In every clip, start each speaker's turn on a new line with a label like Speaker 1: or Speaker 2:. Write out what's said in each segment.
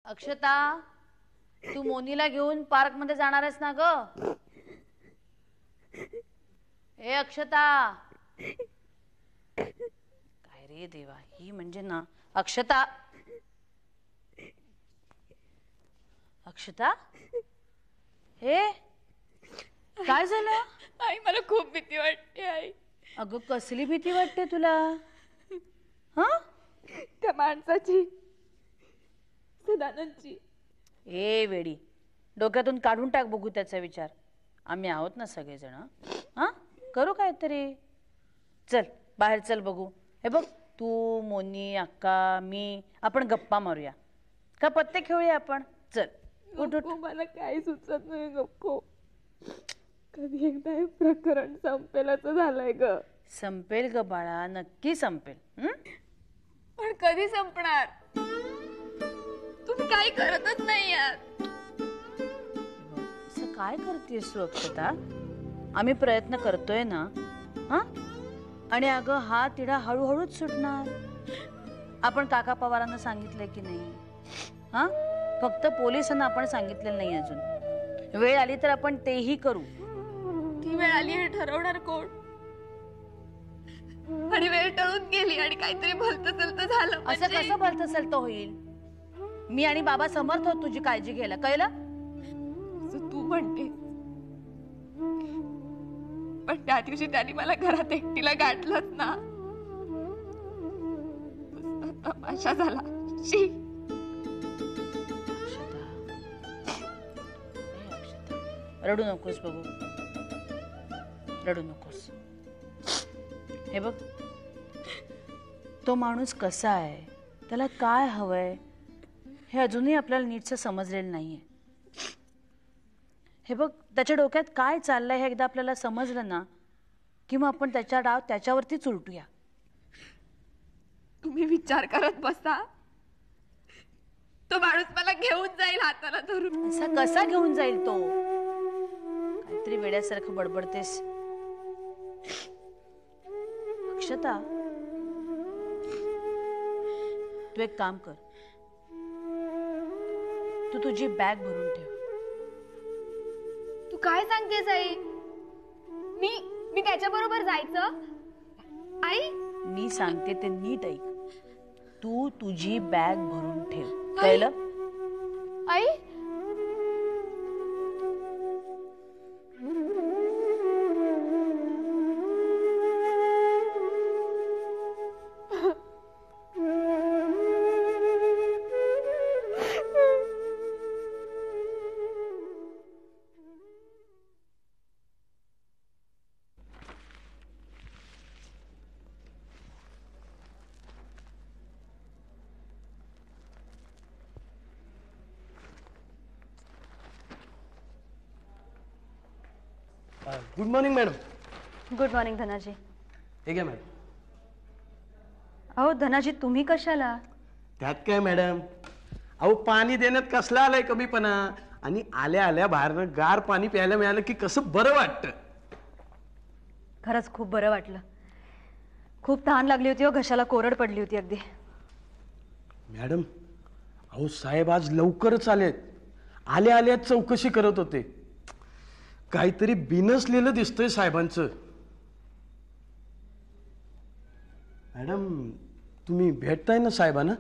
Speaker 1: अक्षता, तू मोनीला घेऊन पार्क मध्ये जाणार आहेस ना ग? ए अक्षता, काय रे देवा, ही म्हणजे ना अक्षता. अक्षता, हे काय झालं?
Speaker 2: आई, मला खूप भीती वाटते आई.
Speaker 1: अगं कसली भीती वाटते तुला? हा,
Speaker 2: त्या माणसाची, सदानंदची.
Speaker 1: ए वेडी, डोक्यातून काढून टाक बघू त्याचा विचार. आम्ही आहोत ना सगळेजण. हा, करू काहीतरी. चल बाहेर चल बघू. हे बघ, तू, मोनी, अक्का, मी, आपण गप्पा मारूया का? पत्ते खेळूया आपण. चल उठ उठ.
Speaker 2: मला काही सुचत नाही. नको, कधी एकदा हे प्रकरण संपेल असं झालंय ग.
Speaker 1: संपेल ग बाळा, नक्की संपेल.
Speaker 2: पण कधी संपणार? तुम्ही काही करतच नाही यार.
Speaker 1: असं काय करतेस तू अक्षता? आम्ही प्रयत्न करतोय ना. हा, आणि अगं हा तिढा हळूहळूच सुटणार. आपण काका पवारांना सांगितलंय की नाही? हा, फक्त पोलिसांना आपण सांगितलेलं नाही अजून. वेळ आली तर आपण तेही करू.
Speaker 2: ती वेळ आली हे ठरवणार कोण? आणि वेळ टळून गेली आणि काहीतरी भलतसलत झालं.
Speaker 1: असं कसं भलतसलत होईल? मी आणि बाबा समर्थ आहोत तुझी काळजी घ्यायला, कळलं?
Speaker 2: तू म्हणते, पण त्या दिवशी त्यांनी मला घरात एकटीला गाठलंच ना. तमाशा झाला.
Speaker 1: रडू नकोस बघू, रडू नकोस. हे बघ, तो माणूस कसा आहे, त्याला काय हवंय हे अजूनही आपल्याला नीटचं समजलेलं नाहीये. हे बघ, त्याच्या डोक्यात काय चाललंय हे एकदा आपल्याला समजलं ना की मग आपण त्याच्या डाव त्याच्यावरतीच उलटूया.
Speaker 2: तुम्ही विचार करत बसा, तो माणूस मला घेऊन जाईल हाताला धरून.
Speaker 1: असा कसा घेऊन जाईल तो? काहीतरी वेड्यासारखं बडबडतेस अक्षता. तू एक काम कर, तू तुझी बॅग भरून ठेव.
Speaker 2: तू काय सांगतेस आई? मी त्याच्या बरोबर जायचं? आई,
Speaker 1: मी सांगते ते नीट ऐक. तू तुझी बॅग भरून ठेव, कळलं?
Speaker 2: आई,
Speaker 3: good morning madam.
Speaker 4: Good morning Dhanaji.
Speaker 3: हे घ्या मॅडम.
Speaker 4: अहो धनाजी, तुम्ही कशाला?
Speaker 3: त्यात काय मॅडम, अहो पाणी देण्यात कसला आलाय कमीपणा. आणि आल्या आल्या बाहेरनं गार पाणी प्यायला मिळालं की कसं बरं वाटतं.
Speaker 4: खरंच खूप बरं वाटलं. खूप तहान लागली होती, घशाला कोरड पडली होती अगदी.
Speaker 3: मॅडम, अहो साहेब आज लवकरच आलेत. आल्या आल्या चौकशी करत होते. काहीतरी बिनसलेलं दिसतंय साहेबांचं. मॅडम, तुम्ही भेटताय ना साहेबांना?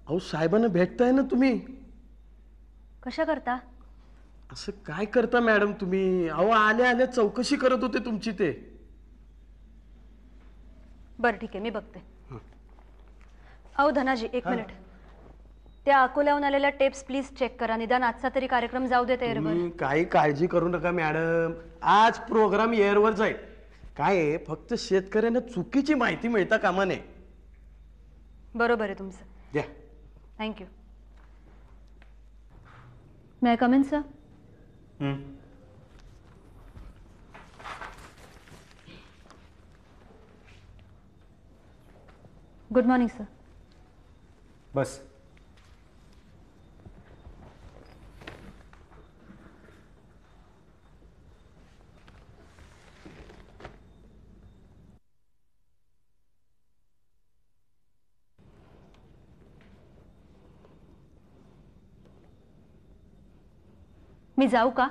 Speaker 3: अहो साहेबांना भेटताय ना तुम्ही?
Speaker 4: कशा करता?
Speaker 3: असं काय करता मॅडम तुम्ही? अहो आल्या आल्या चौकशी करत होते तुमची ते.
Speaker 4: बरं ठीक आहे, मी बघते. अहो धनाजी, एक मिनिट. त्या अकोल्याहून आलेल्या टेप्स प्लीज चेक करा. निदान आजचा तरी कार्यक्रम जाऊ देत एअरवर.
Speaker 3: काही काळजी करू नका मॅडम, आज प्रोग्राम एअरवर जाईल. काय आहे, फक्त शेतकऱ्यांना चुकीची माहिती मिळता कामा नये.
Speaker 4: बरोबर आहे तुमचं.
Speaker 3: द्या.
Speaker 4: Thank you. May I come in sir? Good morning sir.
Speaker 5: बस.
Speaker 4: मी जाऊ का?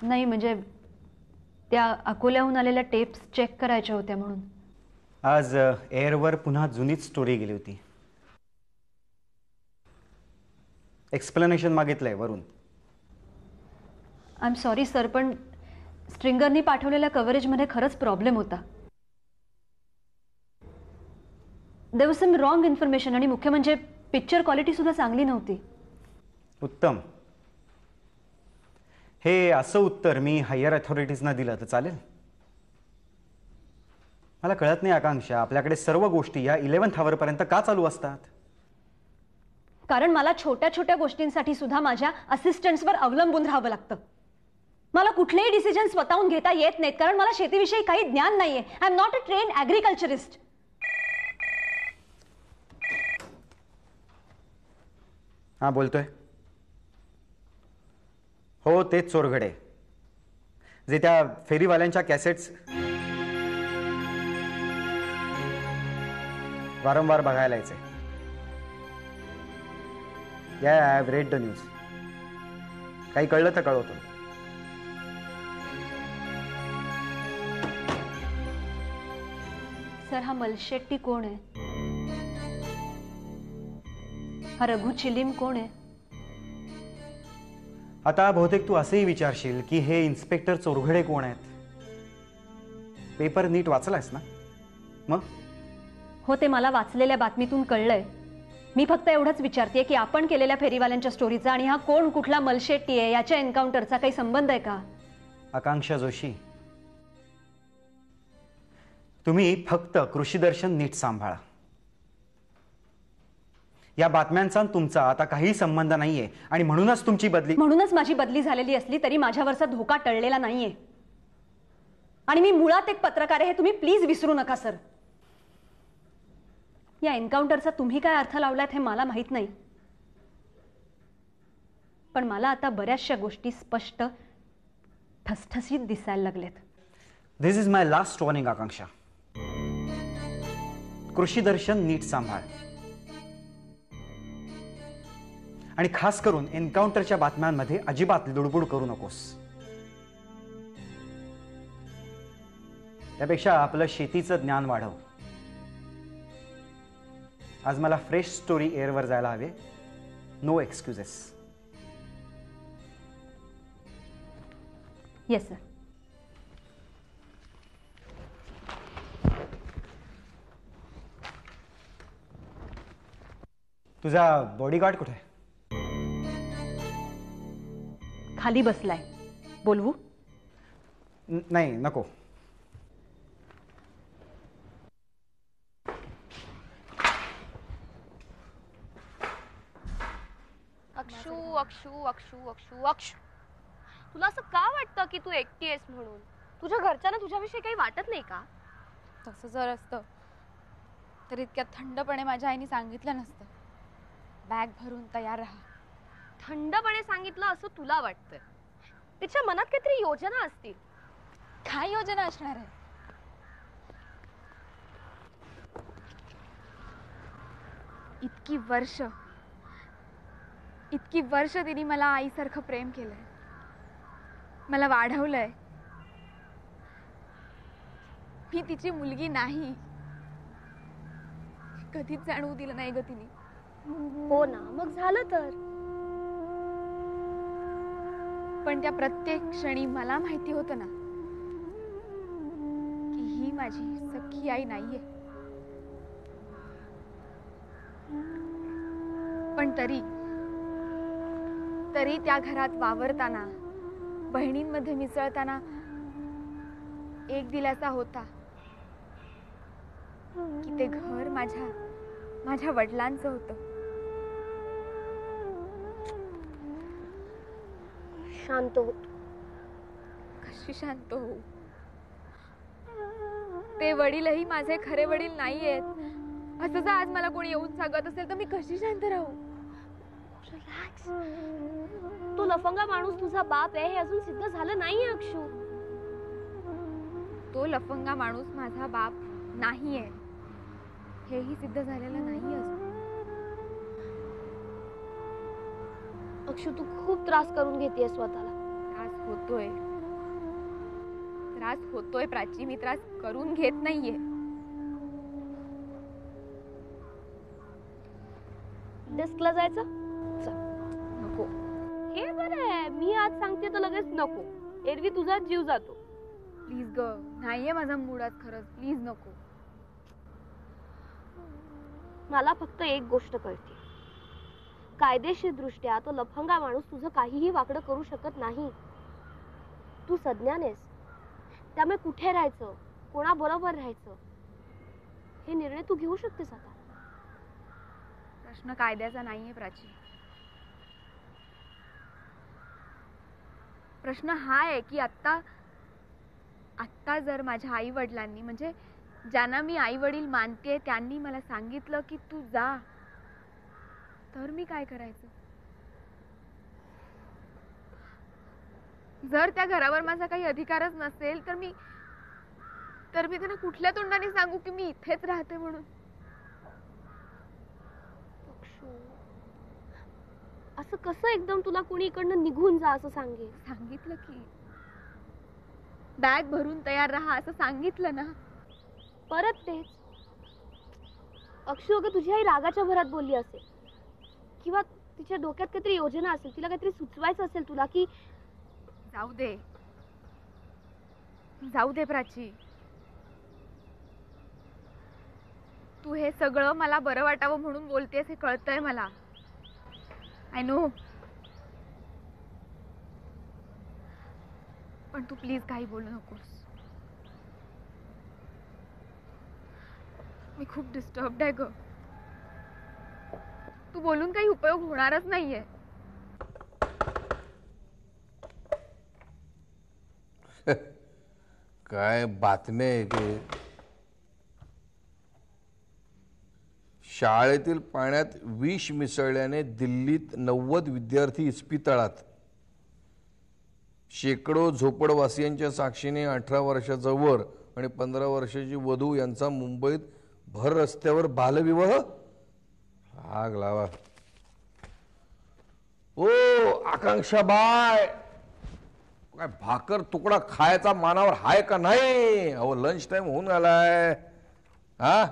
Speaker 4: नाही म्हणजे त्या अकोल्याहून आलेल्या टेप्स चेक करायच्या होत्या म्हणून.
Speaker 5: आज एअरवर पुन्हा जुनीच स्टोरी गेली होती. एक्सप्लेनेशन मागितलंय वरून.
Speaker 4: आय एम सॉरी सर, पण स्ट्रिंगरनी पाठवलेल्या कव्हरेजमध्ये खरंच प्रॉब्लेम होता. There was some wrong information आणि मुख्य म्हणजे पिक्चर क्वालिटी सुद्धा चांगली नव्हती.
Speaker 5: उत्तम. हे असं उत्तर मी हायर अथॉरिटीजना दिलं तर चालेल? मला कळत नाही आकांक्षा, आपल्याकडे सर्व गोष्टी या 11th आवरपर्यंत का चालू असतात?
Speaker 4: कारण मला छोट्या छोट्या गोष्टींसाठी सुद्धा माझ्या असिस्टंट्सवर अवलंबून राहावं लागतं. मला कुठलेही डिसिजन स्वतःहून घेता येत नाहीत कारण मला शेतीविषयी काही ज्ञान नाहीये. I am not a trained agriculturist.
Speaker 5: हा बोलतोय. हो तेच चोरघडे जे त्या फेरीवाल्यांच्या कॅसेट्स वारंवार बघायला यायचे. I have read the news. काही कळलं तर कळवतो.
Speaker 4: सर हा मलशेट्टी कोण आहे? हा रघु चिलीम कोण आहे?
Speaker 5: आता बहुतेक तू असंही विचारशील की हे इन्स्पेक्टर चोरघडे कोण आहेत. पेपर नीट वाचलायस ना? मग
Speaker 4: हो ते मला वाचलेल्या बातमीतून कळलंय. मी फक्त एवढंच विचारतेय की आपण केलेल्या फेरीवाल्यांच्या स्टोरीचा आणि हा कोण कुठला मलशेट्टी आहे याच्या एन्काउंटरचा काही संबंध आहे का?
Speaker 5: आकांक्षा जोशी, तुम्ही फक्त कृषीदर्शन नीट सांभाळा. या बातम्यांचा तुमचा आता काही संबंध नाहीये आणि म्हणूनच तुमची बदली.
Speaker 4: म्हणूनच माझी बदली झालेली असली तरी माझ्यावरचा धोका टळलेला नाहीये. आणि मी मुळात एक पत्रकार आहे हे तुम्ही प्लीज विसरू नका सर. या एन्काउंटरचा तुम्ही काय अर्थ लावलात हे मला माहित नाही, पण मला आता बऱ्याचशा गोष्टी स्पष्ट ठसठसीत दिसायला लागलेत.
Speaker 5: दिस इज माय लास्ट वॉर्निंग आकांक्षा. कृषीदर्शन नीट सांभाळ आणि खास करून एन्काउंटरच्या बातम्यांमध्ये अजिबात लुडबुड करू नकोस. त्यापेक्षा आपलं शेतीचं ज्ञान वाढव. आज मला फ्रेश स्टोरी एअरवर जायला हवे. No excuses.
Speaker 4: Yes sir.
Speaker 5: तुझा बॉडीगार्ड कुठे?
Speaker 4: खाली बसलाय. बोलवू?
Speaker 5: नाही नको.
Speaker 2: अक्षू अक्षू अक्षू अक्षू अक्षू, तुला असं का वाटतं की तू एकटी आहेस म्हणून? तुझ्या घरच्यांना तुझ्याविषयी काही वाटत नाही का?
Speaker 6: तसं जर असतं तर इतक्या थंडपणे माझ्या आईने सांगितलं नसतं. बॅग भरून तयार राहा.
Speaker 2: थंडपणे सांगितलं असं तुला वाटतंय? तिच्या मनात काहीतरी योजना असतील.
Speaker 6: काय योजना असणार आहे? इतकी वर्ष तिने मला आईसारखं प्रेम केलंय, मला वाढवलंय. मी तिची मुलगी नाही कधीच जाणवू दिलं नाही ग तिने.
Speaker 2: हो ना, मग झालं तर.
Speaker 6: पण त्या प्रत्येक क्षणी मला माहिती होतं ना की ही माझी सख्खी आई नाहीये. पण तरी त्या घरात वावरताना, बहिणींमध्ये मिसळताना एक दिलासा होता की ते घर माझ्या वडिलांचं होतं.
Speaker 2: शांत होत.
Speaker 6: कशी शांत होऊ? ते वडीलही माझे खरे वडील नाहीयेत असं जर आज मला कोणी येऊन सांगत असेल तर मी कशी शांत राहू?
Speaker 2: रिलॅक्स. तो लफंगा माणूस तुझा बाप आहे हे अजून सिद्ध झालं नाहीये अक्षू.
Speaker 6: तो लफंगा माणूस माझा बाप नाहीये हेही सिद्ध झालेलं नाही अजून.
Speaker 2: अक्षू, तू खूप त्रास करून घेतेय स्वतःला.
Speaker 6: त्रास होतोय प्राची, मी त्रास करून घेत नाहीये.
Speaker 2: डेस्कला जायचं?
Speaker 6: नको.
Speaker 2: हे बरं आहे, मी आज सांगते तर लगेच नको. एरवी तुझा जीव जातो.
Speaker 6: प्लीज ग, नाहीये माझा मूड आज खरंच. प्लीज नको.
Speaker 2: मला फक्त एक गोष्ट कळते, कायदेशीर दृष्ट्या तो लफंगा माणूस तुझं काहीही वाकडं करू शकत नाही. तू सज्ञानेस, त्यामुळे कुठे राहायचं, कोणाबरोबर राहायचं हे निर्णय तू घेऊ शकतेस आता.
Speaker 6: प्रश्न कायद्याचा नाहीये प्राची. प्रश्न हा आहे की आत्ता जर माझ्या आई वडिलांनी, म्हणजे ज्यांना मी आई वडील मानते, त्यांनी मला सांगितलं की तू जा, तर मी काय करायचं? जर त्या घरावर माझा काही अधिकारच नसेल तर मी त्यांना कुठल्या तोंडाने सांगू की मी इथेच राहते म्हणून?
Speaker 2: असं कसं एकदम तुला कुणी इकडनं निघून जा असं सांगेल?
Speaker 6: सांगितलं की बॅग भरून तयार राहा असं सांगितलं ना.
Speaker 2: परत तेच. अक्षू, अगं तुझी आई रागाच्या भरात बोलली असेल, किंवा तिच्या डोक्यात काहीतरी योजना असेल, तिला काहीतरी सुचवायचं असेल तुला की
Speaker 6: जाऊ दे प्राची. तू हे सगळं मला बरं वाटावं म्हणून बोलतेस हे कळतंय मला. I know. पण तू प्लीज काही बोलू नकोस. मी खूप डिस्टर्ब्ड आहे ग. तू बोलून काही उपयोग होणारच नाहीये.
Speaker 7: काय बातम्या आहे की शाळेतील पाण्यात विष मिसळल्याने दिल्लीत 90 विद्यार्थी इस्पितळात. शेकडो झोपडवासियांच्या साक्षीने 18 वर्षाचा वर आणि 15 वर्षाची वधू यांचा मुंबईत भर रस्त्यावर बालविवाह. आग लावा. ओ आकांक्षा बाय, काय भाकर तुकडा खायचा मानावर हाय का नाही? अहो लंच टाइम होऊन आलाय. हा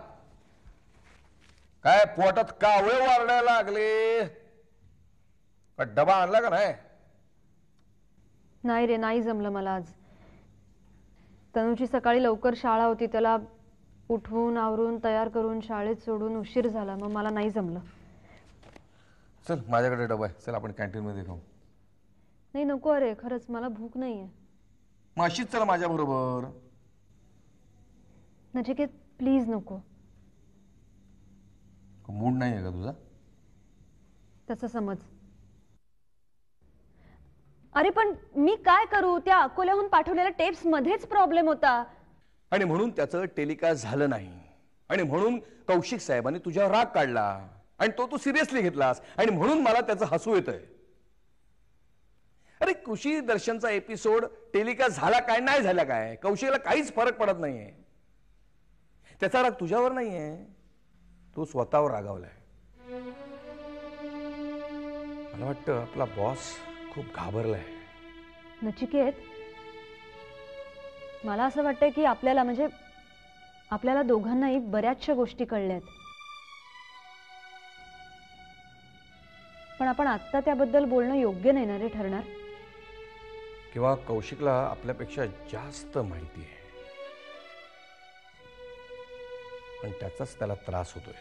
Speaker 7: काय पोटात कावळे वारडायला लागले का? डबा आणला का नाही?
Speaker 4: नाही रे, नाही जमलं मला आज. तनुची सकाळी लवकर शाळा होती, त्याला उठवून आवरून तयार करून शाळेत सोडून उशीर झाला, मग मला नाही जमलं.
Speaker 7: चल माझ्याकडे डबा आहे, चल आपण कॅन्टीन मध्ये खाऊ.
Speaker 4: नाही नको, अरे खरंच मला भूक नाहीये.
Speaker 7: मग अशीच चला माझ्या बरोबर.
Speaker 4: नचिकेत प्लीज नको.
Speaker 7: मूड नाही आहे का तुझा?
Speaker 4: तसं समज. अरे पण मी काय करू? त्या अकोल्याहून पाठवलेल्या टेप्स मध्येच प्रॉब्लेम होता.
Speaker 7: आणि म्हणून त्याचं टेलिकास्ट झालं नाही, आणि म्हणून कौशिक साहेबांनी तुझ्यावर राग काढला, आणि तो तू सिरियसली घेतलास, आणि म्हणून मला त्याचं हसू येतंय. अरे कृषी दर्शनचा एपिसोड टेलिकास्ट झाला काय नाही झाला काय, कौशिकला काहीच फरक पडत नाहीये. त्याचा राग तुझ्यावर नाहीये, तो स्वतःवर रागावलाय. मला वाटतं आपला बॉस खूप घाबरलाय.
Speaker 4: नचिकेत, मला असं वाटतंय की आपल्याला दोघांनाही बऱ्याचशा गोष्टी कळल्यात, पण आपण आत्ता त्याबद्दल बोलणं योग्य नाही ना रे ठरणार.
Speaker 7: किंवा कौशिकला आपल्यापेक्षा जास्त माहिती आहे, पण त्याचाच त्याला त्रास होतोय,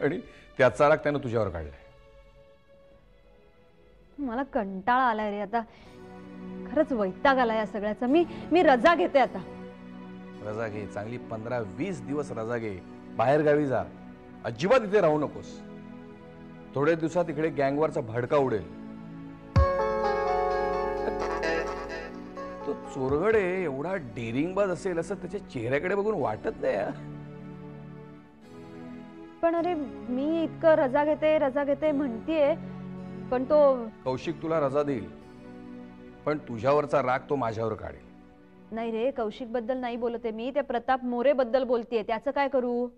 Speaker 7: आणि त्याचा राग त्यानं तुझ्यावर काढलाय.
Speaker 4: मला कंटाळा आलाय रे आता, खरंच वैताग आलाय या सगळ्याचा. मी रजा घेते आता.
Speaker 7: रजा घे, चांगली 15-20 दिवस रजा घे, बाहेर गावी जा, अजिबात इथे राहू नकोस. थोड्या दिवसात इकडे गँगवरचा भडका उडेल. तो चोरगडे एवढा डेरिंगबाज असेल असं त्याच्या चेहऱ्याकडे बघून वाटत नाही.
Speaker 4: पण अरे मी इतकं रजा घेते म्हणतीये, पण तो
Speaker 7: कौशिक तुला रजा देईल, पण तुझ्यावरचा राग तो माझ्यावर काढेल.
Speaker 4: नाही रे, कौशिक बद्दल नाही बोलते मी, ते प्रताप मोरे बद्दल बोलतेय. त्याचं काय करू?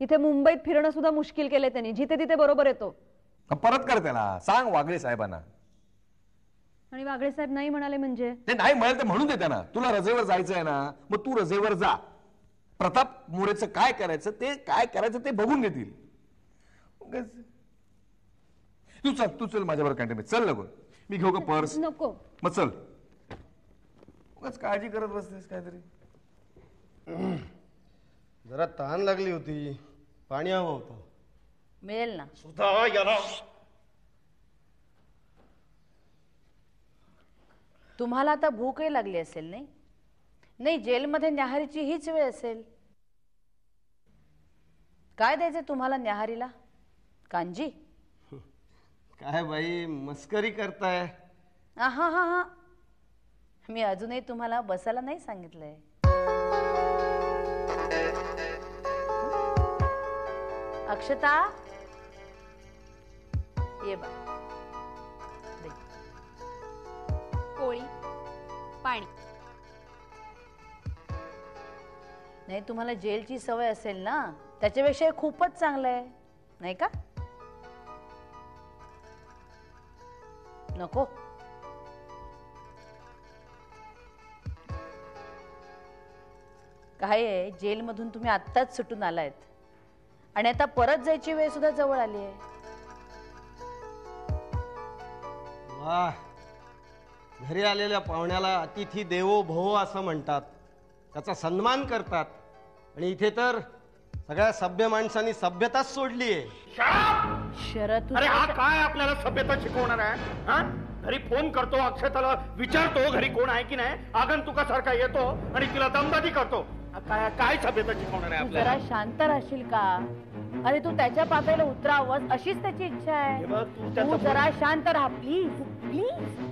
Speaker 4: इथे मुंबईत फिरणं सुद्धा मुश्किल केलंय त्यांनी, जिथे तिथे बरोबर येतो.
Speaker 7: परत कर त्याला, सांग वागळे साहेबांना.
Speaker 4: आणि वागळे साहेब नाही म्हणाले म्हणजे?
Speaker 7: ते नाही म्हणाले तर म्हणून दे त्यांना, तुला रजेवर जायचं आहे ना, मग तू रजेवर जा. प्रताप मोरेचं काय करायचं ते बघून घेतील. तू चल माझ्याबरोबर कॅन्टीन चल. नको मी घेऊ का पर्स?
Speaker 4: नको.
Speaker 7: मग चल. उगाच काळजी करत बसतेस काहीतरी.
Speaker 3: जरा तहान लागली होती, पाणी हवं होतं.
Speaker 1: मिळेल ना.
Speaker 3: सुद्धा याला
Speaker 1: तुम्हाला आता भूकही लागली असेल नाही? नाही, जेलमध्ये न्याहारीची हीच वेळ असेल. काय द्यायचंय तुम्हाला न्याहारीला? कांजी?
Speaker 3: काय बाई मस्करी करताय?
Speaker 1: हा हा हा, मी अजूनही तुम्हाला बसायला नाही सांगितलंय. अक्षता ये बा.
Speaker 6: पोळी पाणी.
Speaker 1: नाही, तुम्हाला जेलची सवय असेल ना, त्याच्यापेक्षा हे खूपच चांगलं आहे नाही का? नको. काय आहे, जेलमधून तुम्ही आत्ताच सुटून आलायत आणि आता परत जायची वेळ सुद्धा जवळ आली आहे.
Speaker 3: वा, घरी आलेल्या पाहुण्याला अतिथी देवो भव असं म्हणतात, त्याचा सन्मान करतात. आणि इथे तर सगळ्या सभ्य माणसांनी सभ्यताच सोडलीये.
Speaker 1: शरद,
Speaker 8: अरे हा काय आपल्याला सभ्यता शिकवणार आहे? हा, घरी फोन करतो, अक्षताला विचारतो घरी कोण आहे की नाही, आगंतुकासारखा येतो आणि तिला दमदाटी करतो. काय काय सभ्यता शिकवणार आहे
Speaker 1: तू
Speaker 8: आपल्याला?
Speaker 1: जरा शांत राहशील का? अरे तू त्याच्या पातळीला उतरावंस अशीच त्याची इच्छा आहे.
Speaker 8: हे बघ, तू
Speaker 1: तू
Speaker 8: त्याचं
Speaker 1: जरा शांत राहा प्लीज प्लीज.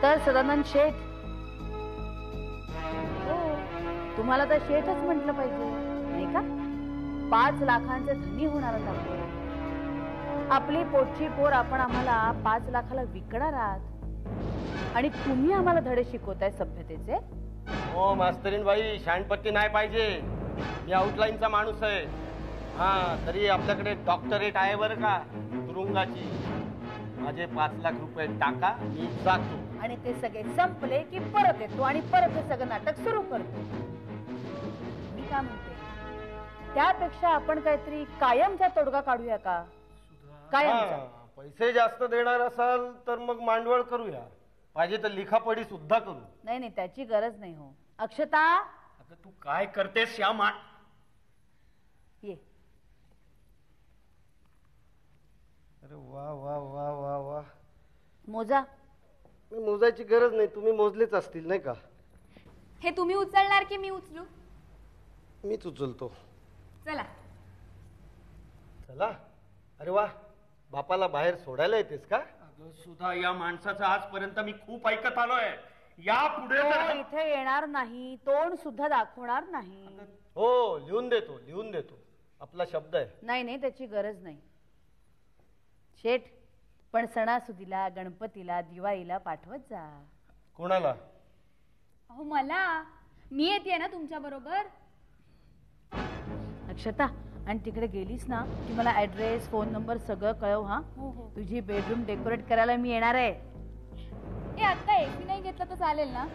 Speaker 1: तर सदानंद शेठ, हो, तुम्हाला तर शेठच म्हटलं पाहिजे नाही का? 5 लाखांचे धनी होणार आहोत. आपली पोटची पोर आपण आम्हाला 5 लाखाला विकणार आहात आणि तुम्ही आम्हाला धडे शिकवताय सभ्यतेचे.
Speaker 3: हो मास्तरीन बाई, शाणपट्टी नाही पाहिजे. मी आउटलाईनचा माणूस आहे. हा, तरी आपल्याकडे डॉक्टरेट आहे बरं का, तुरुंगाची. माझे 5 लाख रुपये टाका, मी जातो.
Speaker 1: आणि ते सगळे संपले की परत येतो आणि परत हे सगळं नाटक सुरू करतो. मी काय म्हणते, त्यापेक्षा आपण काहीतरी कायमचा तोडगा काढूया का? कायमचा.
Speaker 3: पैसे जास्त देणार असाल तर मग मांडवळ करूया, पाहिजे तर लिखापडी सुद्धा करू.
Speaker 1: नाही नाही, त्याची गरज नाही हो. अक्षता,
Speaker 8: आता तू काय करतेस या
Speaker 1: ये.
Speaker 3: अरे वा वा वा वा वा.
Speaker 1: मोजा.
Speaker 3: मी मोजायची गरज नाही, तुम्ही मोजलेच असतील नाही का?
Speaker 6: हे तुम्ही उचलणार की मी उचलू?
Speaker 3: मीच उचलतो.
Speaker 6: चला.
Speaker 3: चला. अरे वा, बापाला बाहेर सोडायला येतेस का?
Speaker 8: सुद्धा या माणसाचं आजपर्यंत मी खूप ऐकत आलोय. या पुढे
Speaker 1: तो इथे येणार नाही, तोंड सुद्धा दाखवणार नाही.
Speaker 3: हो, लिहून देतो. आपला शब्द आहे.
Speaker 1: नाही नाही, त्याची गरज नाही शेठ. पण सणासुदीला, गणपतीला, दिवाळीला पाठवत जा.
Speaker 3: कोणाला?
Speaker 6: अहो मला, मी येते ना तुमच्या बरोबर.
Speaker 1: अक्षता, आणि तिकडे गेलीस ना की मला ऍड्रेस, फोन नंबर सगळं कळव. हा,
Speaker 6: हो हो.
Speaker 1: तुझी बेडरूम डेकोरेट करायला मी येणार आहे.
Speaker 6: ए, आता एसी नाही घेतलं तर चालेल ना?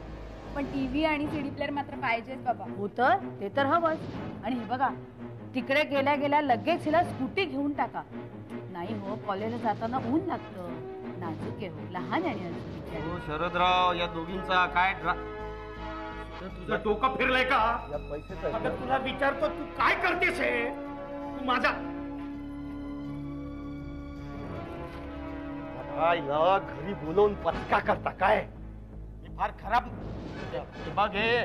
Speaker 6: पण टीव्ही आणि सीडी प्लेअर मात्र पाहिजेच बाबा.
Speaker 1: हो तर, ते तर हवंच. आणि हे बघा, तिकडे गेल्या गेल्या लगेच हिला स्कूटी घेऊन टाका. नाही हो, कॉलेजला जाताना ऊन लागतं. नाजूक आहे हो, लहान आहे अजून.
Speaker 3: हो शरदराव, या दोघींचा काय
Speaker 8: तुझं डोकं फिरलंय का?
Speaker 3: या पैशाचा
Speaker 8: अगं तुला विचारतो, तू काय करतेस हे? तू माझा
Speaker 3: आईला घरी बोलवून पचका करता काय? हे फार खराब. बघ हे